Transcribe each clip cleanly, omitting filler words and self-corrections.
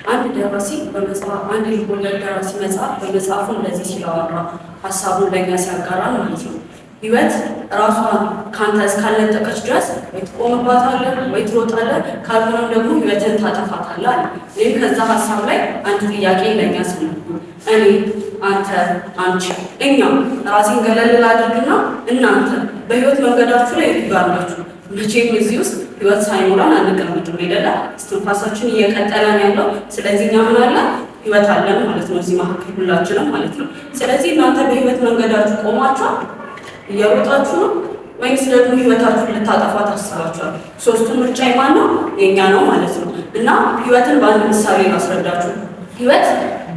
አንድ ደራሲ በመጽሐፍ አንድ ልቦለድ ደራሲ መጽሐፍ በመጽሐፉ እንደዚህ ሲላወራ ሀሳቡን ለኛ ሲያጋራ ማለት ነው። ህይወት ራሷን ካንተ እስካልነጠቀች ድረስ ወይ ትቆምባታለህ ወይ ትሮጣለህ፣ ካልሆነም ደግሞ ህይወትን ታጠፋታለህ አለ። ይህም ከዛ ሀሳብ ላይ አንድ ጥያቄ ለኛ ስለ እኔ፣ አንተ፣ አንቺ፣ እኛ ራሴን ገለል አድርግና እናንተ በህይወት መንገዳችሁ ላይ ይጋራችሁ። መቼም እዚህ ውስጥ ህይወት ሳይኖረን አንቀምጥም አይደለ? እስትንፋሳችን እየቀጠለን ያለው። ስለዚህ እኛ ምን አለ ህይወት አለን ማለት ነው፣ እዚህ መካከል ሁላችንም ማለት ነው። ስለዚህ እናንተ በህይወት መንገዳችሁ ቆማችሁ እየሮጣችሁ ነው ወይስ ደግሞ ህይወታችሁን ልታጠፋ ታስባችኋል? ሶስቱ ምርጫ የማን ነው? የኛ ነው ማለት ነው። እና ህይወትን በአንድ ምሳሌ ላስረዳችሁ። ህይወት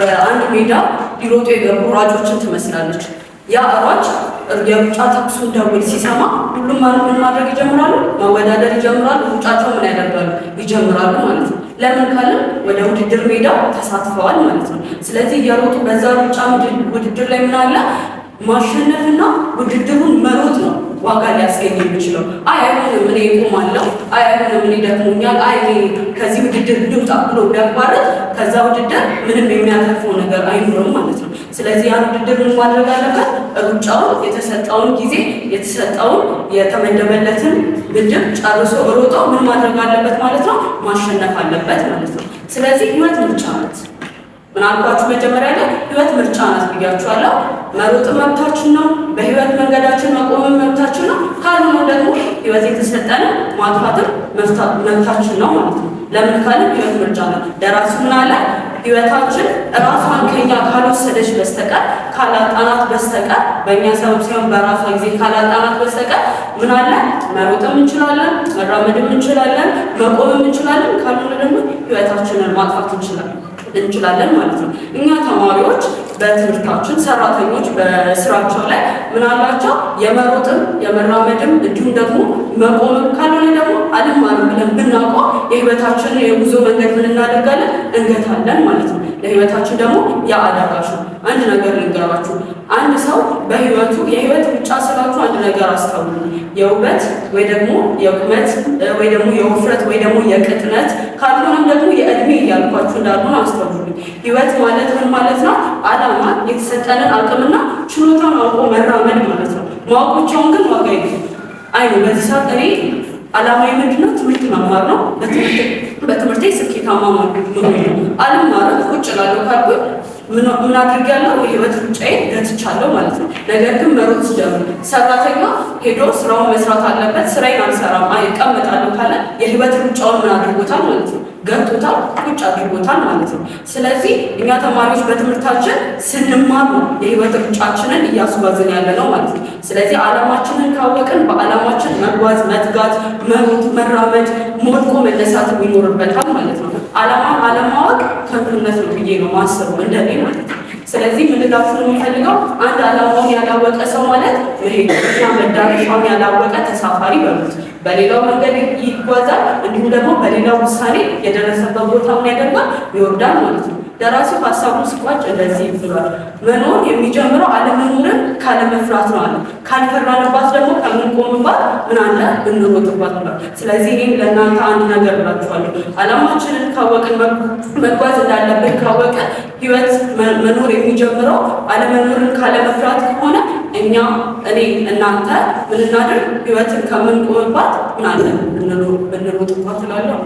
በአንድ ሜዳ ሊሮጡ የገቡ ሯጮችን ትመስላለች። ያ ሯጭ የሩጫ ተኩሱን ደውል ሲሰማ ሁሉም ምን ማድረግ ይጀምራሉ? መወዳደር ይጀምራሉ። ሩጫቸው ምን ያደርጋሉ? ይጀምራሉ ማለት ነው። ለምን ካልን ወደ ውድድር ሜዳው ተሳትፈዋል ማለት ነው። ስለዚህ እየሮጡ በዛ ሩጫ ውድድር ላይ ምን አለ? ማሸነፍና ውድድሩን መሮጥ ነው ዋጋ ሊያስገኝ የሚችለው። አይሆንም እኔ እቆማለሁ፣ አይሆንም እኔ ደክሞኛል፣ ከዚህ ውድድር ልውጣ ብሎ ቢያቋርጥ ከዛ ውድድር ምንም የሚያተርፈው ነገር አይኖርም ማለት ነው። ስለዚህ ያን ውድድር ምን ማድረግ አለበት? ሩጫውን የተሰጠውን ጊዜ የተሰጠውን የተመደበለትን ምድብ ጨርሶ ሮጦ ምን ማድረግ አለበት ማለት ነው? ማሸነፍ አለበት ማለት ነው። ስለዚህ ህይወት ምርጫ ናት። ምን አልኳችሁ መጀመሪያ ላይ? ህይወት ምርጫ ናት ብያችኋለሁ። መሮጥ መብታችን ነው። በህይወት መንገዳችን መቆም መብታችን ነው። ካልሆነ ደግሞ ህይወት የተሰጠን ማጥፋትም መብታችን ነው ማለት ነው። ለምን ካልን ህይወት ምርጫ ናት። ደራሲ ምን አለ? ህይወታችን ራሷን ከኛ ካልወሰደች በስተቀር ካላጣናት በስተቀር በእኛ ሰበብ ሲሆን በራሷ ጊዜ ካላጣናት በስተቀር ምን አለ? መሮጥም እንችላለን፣ መራመድም እንችላለን፣ መቆምም እንችላለን። ካልሆነ ደግሞ ህይወታችንን ማጥፋት እንችላለን ማለት ነው። እኛ ተማሪዎች በትምህርታችን፣ ሰራተኞች በስራቸው ላይ ምን አላቸው? የመሮጥም የመራመድም እንዲሁም ደግሞ መቆምም ካልሆነ ደግሞ አልማርም ብለን ብናውቀው የህይወታችንን የጉዞ መንገድ ምን እናደርጋለን? እንገታለን ማለት ነው። ለህይወታችን ደግሞ የአዳጋች ነው። አንድ ነገር ልንገራችሁ። አንድ ሰው በህይወቱ የህይወት ብቻ ስላችሁ አንድ ነገር አስተውሉ። የውበት ወይ ደግሞ የቁመት ወይ ደግሞ የውፍረት ወይ ደግሞ የቅጥነት ካልሆነም ደግሞ የእድሜ እያልኳችሁ እንዳልሆነ አስተውሉ። ህይወት ማለት ምን ማለት ነው? ዓላማ የተሰጠንን አቅምና ችሎታን አውቆ መራመድ ማለት ነው። ማወቅ ብቻውን ግን ዋጋ የለውም። በዚህ ሰዓት እኔ ዓላማዊ ምንድነው? ትምህርት መማር ነው። በትምህርቴ ስኬታማ ነው። አልማርም ቁጭ እላለሁ ካልኩኝ ምን አድርጌያለሁ? የህይወት ሩጫዬን ገትቻለሁ ማለት ነው። ነገር ግን መሮጥ ስጀምር ሰራተኛ ሄዶ ስራውን መስራት አለበት። ስራዬን አልሰራም እቀመጣለሁ ካለ የህይወት ሩጫውን ምን አድርጎታል ማለት ነው? ገቶታል፣ ቁጭ አድርጎታል ማለት ነው። ስለዚህ እኛ ተማሪዎች በትምህርታችን ስንማር ነው የህይወት ሩጫችንን እያስጓዝን ያለ ነው ማለት ነው። ስለዚህ ዓላማችንን ካወቅን በዓላማችን መጓዝ፣ መትጋት፣ መሮጥ፣ መራመድ፣ ሞልቆ መነሳት ይኖርበታል ማለት ነው። ዓላማን አለማወቅ ከንቱነት ነው ብዬ ነው ማስበው እንደኔ ማለት ነው። ስለዚህ ምን ልላችሁ ነው የሚፈልገው? አንድ ዓላማውን ያላወቀ ሰው ማለት መሄድና መዳረሻውን ያላወቀ ተሳፋሪ በሉት። በሌላው መንገድ ይጓዛል፣ እንዲሁም ደግሞ በሌላው ውሳኔ የደረሰበት ቦታ ምን ያደርጋል? ይወርዳል ማለት ነው። ደራሲው ሀሳቡን ሲቋጭ እንደዚህ ብሏል። መኖር የሚጀምረው አለመኖርን ካለመፍራት ነው አለ። ካልፈራንባት ደግሞ ከምንቆምባት ምን አለ? እንሮጥባት ብሏል። ስለዚህ እኔም ለእናንተ አንድ ነገር ብላችኋለሁ። ዓላማችንን ካወቅን መጓዝ እንዳለብን ካወቅን ህይወት መኖር የሚጀምረው አለመኖርን ካለመፍራት ከሆነ እኔ እናንተ ምን እናድርግ? ህይወትን ከምንቆምባት ምን አለ? እንሮጥባት እላለሁ።